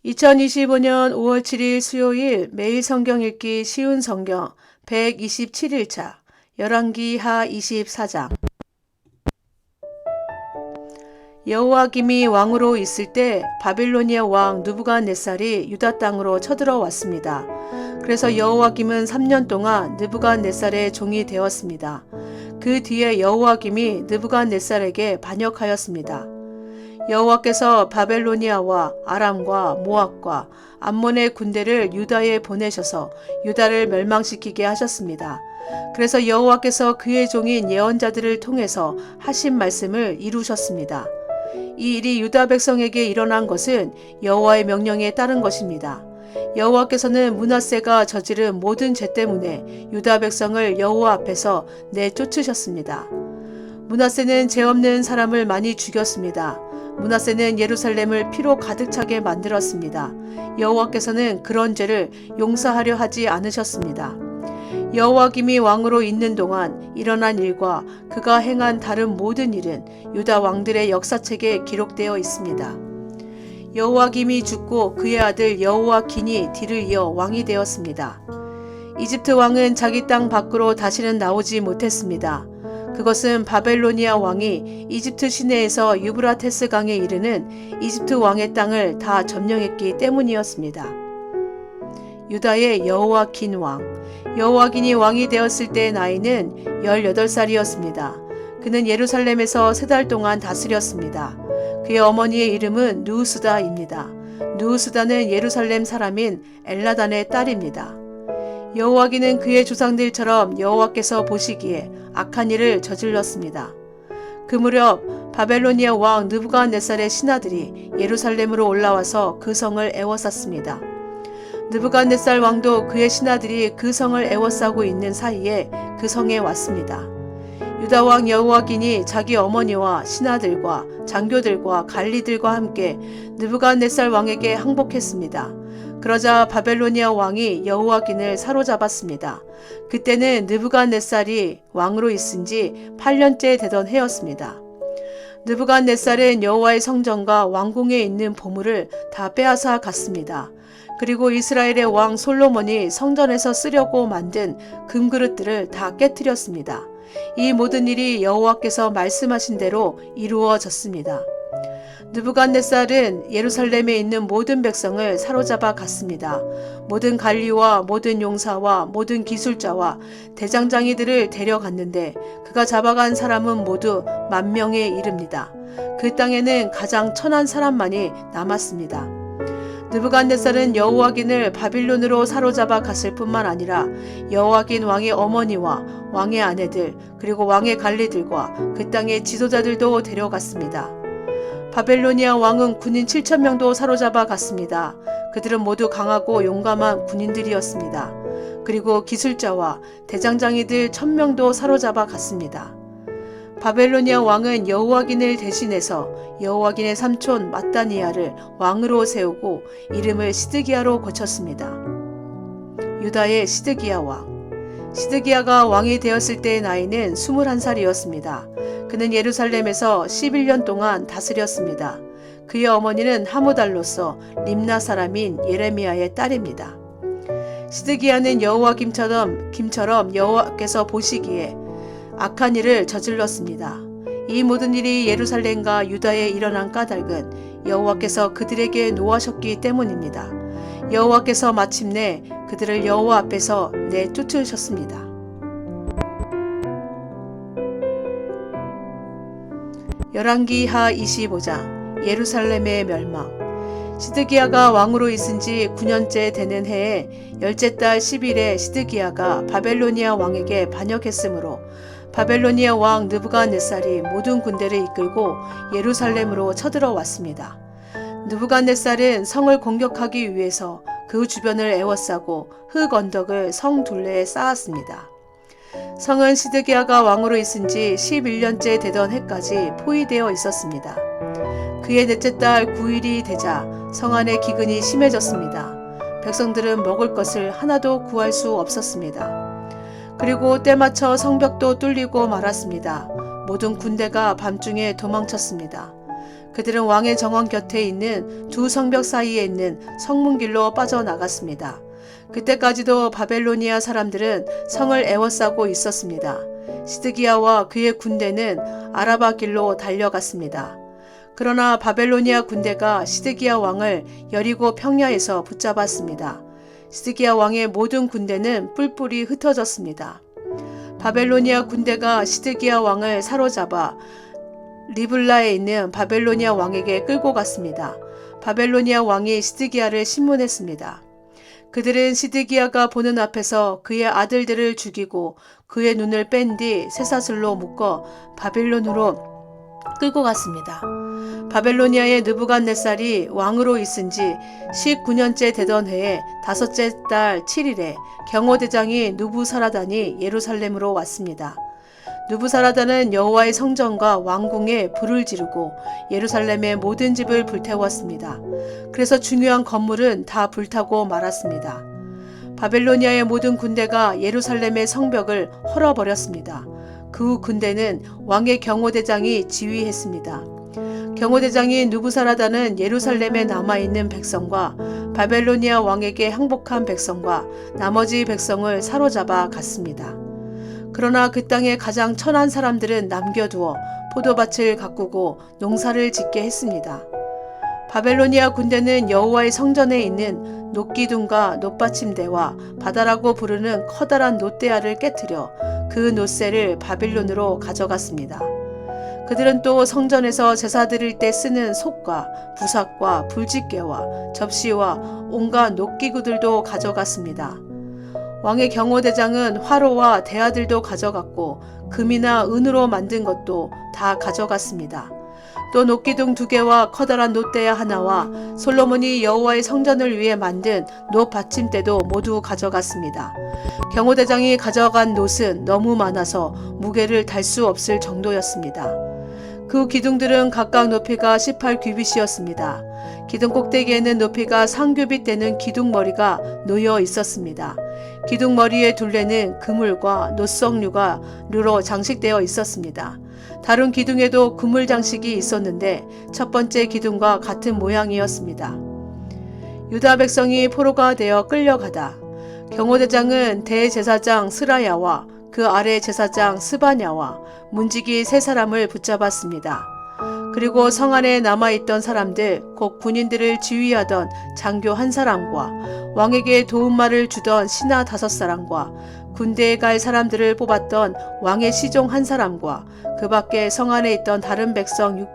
2025년 5월 7일 수요일 매일 성경 읽기 쉬운 성경 127일차 열왕기하 24장. 여호와김이 왕으로 있을 때 바빌로니아 왕 느부갓네살이 유다 땅으로 쳐들어왔습니다. 그래서 여호와김은 3년 동안 느부갓네살의 종이 되었습니다. 그 뒤에 여호와김이 느부갓네살에게 반역하였습니다. 여호와께서 바벨로니아와 아람과 모압과 암몬의 군대를 유다에 보내셔서 유다를 멸망시키게 하셨습니다. 그래서 여호와께서 그의 종인 예언자들을 통해서 하신 말씀을 이루셨습니다. 이 일이 유다 백성에게 일어난 것은 여호와의 명령에 따른 것입니다. 여호와께서는 므낫세가 저지른 모든 죄 때문에 유다 백성을 여호와 앞에서 내쫓으셨습니다. 므낫세는 죄 없는 사람을 많이 죽였습니다. 므낫세는 예루살렘을 피로 가득 차게 만들었습니다. 여호와께서는 그런 죄를 용서하려 하지 않으셨습니다. 여호와김이 왕으로 있는 동안 일어난 일과 그가 행한 다른 모든 일은 유다 왕들의 역사책에 기록되어 있습니다. 여호와김이 죽고 그의 아들 여호와긴이 뒤를 이어 왕이 되었습니다. 이집트 왕은 자기 땅 밖으로 다시는 나오지 못했습니다. 그것은 바벨로니아 왕이 이집트 시내에서 유브라테스 강에 이르는 이집트 왕의 땅을 다 점령했기 때문이었습니다. 유다의 여호와긴 왕. 여호와긴이 왕이 되었을 때의 나이는 18살이었습니다. 그는 예루살렘에서 3달 동안 다스렸습니다. 그의 어머니의 이름은 누우스다입니다. 누우스다는 예루살렘 사람인 엘라단의 딸입니다. 여호와긴은 그의 조상들처럼 여호와께서 보시기에 악한 일을 저질렀습니다. 그 무렵 바벨로니아 왕 느부갓네살의 신하들이 예루살렘으로 올라와서 그 성을 애워쌌습니다. 느부갓네살 왕도 그의 신하들이 그 성을 애워싸고 있는 사이에 그 성에 왔습니다. 유다 왕 여호와긴이 자기 어머니와 신하들과 장교들과 관리들과 함께 느부갓네살 왕에게 항복했습니다. 그러자 바벨로니아 왕이 여호와긴을 사로잡았습니다. 그때는 느부갓네살이 왕으로 있은 지 8년째 되던 해였습니다. 느부갓네살은 여호와의 성전과 왕궁에 있는 보물을 다 빼앗아 갔습니다. 그리고 이스라엘의 왕 솔로몬이 성전에서 쓰려고 만든 금그릇들을 다 깨뜨렸습니다. 이 모든 일이 여호와께서 말씀하신 대로 이루어졌습니다. 느부갓네살은 예루살렘에 있는 모든 백성을 사로잡아 갔습니다. 모든 관리와 모든 용사와 모든 기술자와 대장장이들을 데려갔는데 그가 잡아간 사람은 모두 10,000명에 이릅니다. 그 땅에는 가장 천한 사람만이 남았습니다. 느부갓네살은 여호와긴을 바빌론으로 사로잡아 갔을 뿐만 아니라 여호와긴 왕의 어머니와 왕의 아내들 그리고 왕의 관리들과 그 땅의 지도자들도 데려갔습니다. 바벨로니아 왕은 군인 7,000명도 사로잡아 갔습니다. 그들은 모두 강하고 용감한 군인들이었습니다. 그리고 기술자와 대장장이들 1,000명도 사로잡아 갔습니다. 바벨로니아 왕은 여호와긴을 대신해서 여호와긴의 삼촌 마따니아를 왕으로 세우고 이름을 시드기야로 고쳤습니다. 유다의 시드기야 왕. 시드기야가 왕이 되었을 때의 나이는 21살이었습니다. 그는 예루살렘에서 11년 동안 다스렸습니다. 그의 어머니는 하무달로서 림나 사람인 예레미야의 딸입니다. 시드기야는 여호와김처럼 여호와께서 보시기에 악한 일을 저질렀습니다. 이 모든 일이 예루살렘과 유다에 일어난 까닭은 여호와께서 그들에게 노하셨기 때문입니다. 여호와께서 마침내 그들을 여호와 앞에서 내쫓으셨습니다. 열왕기하 25장 예루살렘의 멸망. 시드기야가 왕으로 있은 지 9년째 되는 해에 10째 달 10일에 시드기야가 바벨로니아 왕에게 반역했으므로 바벨로니아 왕 느부갓네살이 모든 군대를 이끌고 예루살렘으로 쳐들어왔습니다. 느부갓네살은 성을 공격하기 위해서 그 주변을 애워싸고 흙 언덕을 성 둘레에 쌓았습니다. 성은 시드기야가 왕으로 있은 지 11년째 되던 해까지 포위되어 있었습니다. 그의 넷째 달 9일이 되자 성 안의 기근이 심해졌습니다. 백성들은 먹을 것을 하나도 구할 수 없었습니다. 그리고 때맞춰 성벽도 뚫리고 말았습니다. 모든 군대가 밤중에 도망쳤습니다. 그들은 왕의 정원 곁에 있는 두 성벽 사이에 있는 성문길로 빠져나갔습니다. 그때까지도 바벨로니아 사람들은 성을 에워싸고 있었습니다. 시드기야와 그의 군대는 아라바 길로 달려갔습니다. 그러나 바벨로니아 군대가 시드기야 왕을 여리고 평야에서 붙잡았습니다. 시드기야 왕의 모든 군대는 뿔뿔이 흩어졌습니다. 바벨로니아 군대가 시드기야 왕을 사로잡아 리블라에 있는 바벨로니아 왕에게 끌고 갔습니다. 바벨로니아 왕이 시드기야를 신문했습니다. 그들은 시드기야가 보는 앞에서 그의 아들들을 죽이고 그의 눈을 뺀 뒤 쇠사슬로 묶어 바빌론으로 끌고 갔습니다. 바벨로니아의 느부갓네살이 왕으로 있은 지 19년째 되던 해에 다섯째 달 7일에 경호대장이 누부사라단이 예루살렘으로 왔습니다. 누부사라단은 여호와의 성전과 왕궁에 불을 지르고 예루살렘의 모든 집을 불태웠습니다. 그래서 중요한 건물은 다 불타고 말았습니다. 바벨로니아의 모든 군대가 예루살렘의 성벽을 헐어버렸습니다. 그 후 군대는 왕의 경호대장이 지휘했습니다. 경호대장인 누부사라단은 예루살렘에 남아있는 백성과 바벨로니아 왕에게 항복한 백성과 나머지 백성을 사로잡아 갔습니다. 그러나 그 땅의 가장 천한 사람들은 남겨두어 포도밭을 가꾸고 농사를 짓게 했습니다. 바벨로니아 군대는 여호와의 성전에 있는 놋기둥과 놋받침대와 바다라고 부르는 커다란 놋대야를 깨뜨려 그 놋새를 바빌론으로 가져갔습니다. 그들은 또 성전에서 제사 드릴 때 쓰는 솥과 부삭과 불집게와 접시와 온갖 놋기구들도 가져갔습니다. 왕의 경호대장은 화로와 대야들도 가져갔고 금이나 은으로 만든 것도 다 가져갔습니다. 또 놋기둥 2개와 커다란 놋대야 하나와 솔로몬이 여호와의 성전을 위해 만든 놋 받침대도 모두 가져갔습니다. 경호대장이 가져간 놋은 너무 많아서 무게를 달 수 없을 정도였습니다. 그 기둥들은 각각 높이가 18규빗이었습니다. 기둥 꼭대기에는 높이가 3규빗 되는 기둥머리가 놓여 있었습니다. 기둥머리의 둘레는 그물과 놋석류가 류로 장식되어 있었습니다. 다른 기둥에도 그물 장식이 있었는데 첫 번째 기둥과 같은 모양이었습니다. 유다 백성이 포로가 되어 끌려가다 경호대장은 대제사장 스라야와 그 아래 제사장 스바냐와 문지기 3사람을 붙잡았습니다. 그리고 성 안에 남아있던 사람들, 곧 군인들을 지휘하던 장교 1사람과 왕에게 도움말을 주던 신하 5사람과 군대에 갈 사람들을 뽑았던 왕의 시종 1사람과 그 밖에 성 안에 있던 다른 백성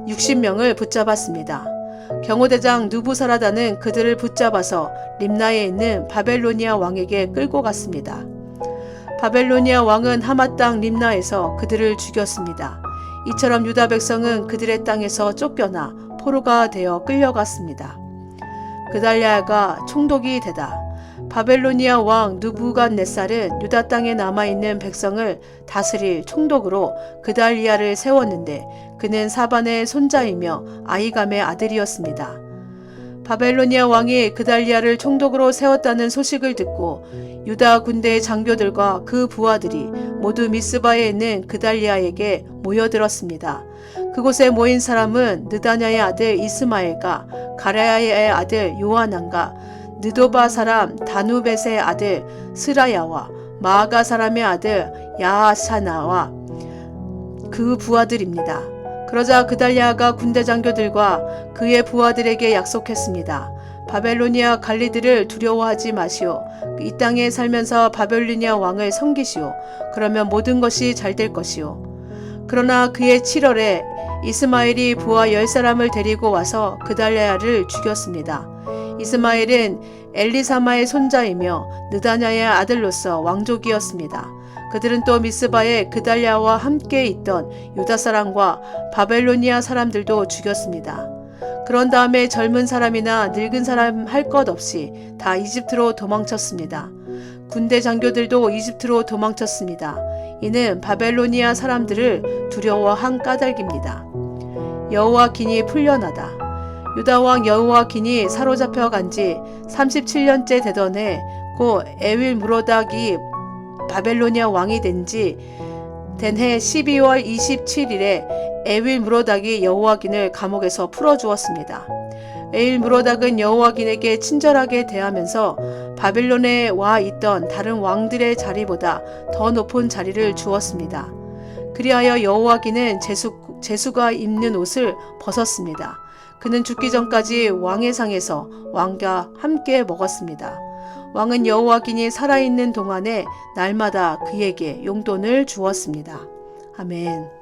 60명을 붙잡았습니다. 경호대장 누부사라단은 그들을 붙잡아서 림나에 있는 바벨로니아 왕에게 끌고 갔습니다. 바벨로니아 왕은 하마 땅 림나에서 그들을 죽였습니다. 이처럼 유다 백성은 그들의 땅에서 쫓겨나 포로가 되어 끌려갔습니다. 그달랴가 총독이 되다 바벨로니아 왕 느부갓네살은 유다 땅에 남아있는 백성을 다스릴 총독으로 그달리아를 세웠는데 그는 사반의 손자이며 아이감의 아들이었습니다. 바벨로니아 왕이 그달리아를 총독으로 세웠다는 소식을 듣고 유다 군대의 장교들과 그 부하들이 모두 미스바에 있는 그달리아에게 모여들었습니다. 그곳에 모인 사람은 느다냐의 아들 이스마엘과 가랴야의 아들 요하난과 느도바 사람 다누벳의 아들 스라야와 마아가 사람의 아들 야하사나와 그 부하들입니다. 그러자 그달랴가 군대 장교들과 그의 부하들에게 약속했습니다. 바벨로니아 관리들을 두려워하지 마시오. 이 땅에 살면서 바벨로니아 왕을 섬기시오. 그러면 모든 것이 잘 될 것이오. 그러나 그의 7월에 이스마엘이 부하 10사람을 데리고 와서 그달랴를 죽였습니다. 이스마엘은 엘리사마의 손자이며 느다냐의 아들로서 왕족이었습니다. 그들은 또 미스바에 그달랴와 함께 있던 유다 사람과 바벨로니아 사람들도 죽였습니다. 그런 다음에 젊은 사람이나 늙은 사람 할 것 없이 다 이집트로 도망쳤습니다. 군대 장교들도 이집트로 도망쳤습니다. 이는 바벨로니아 사람들을 두려워한 까닭입니다. 여호와긴이 풀려나다. 유다 왕 여호와긴이 사로잡혀 간 지 37년째 되던 해 고 에윌 무로닥이 바벨로니아 왕이 된 지 된 해 12월 27일에 에윌 무로닥이 여호와긴을 감옥에서 풀어주었습니다. 에윌 무로닥은 여호와긴에게 친절하게 대하면서 바벨론에 와 있던 다른 왕들의 자리보다 더 높은 자리를 주었습니다. 그리하여 여호와긴은 제수가 입는 옷을 벗었습니다. 그는 죽기 전까지 왕의 상에서 왕과 함께 먹었습니다. 왕은 여호와긴이 살아있는 동안에 날마다 그에게 용돈을 주었습니다. 아멘.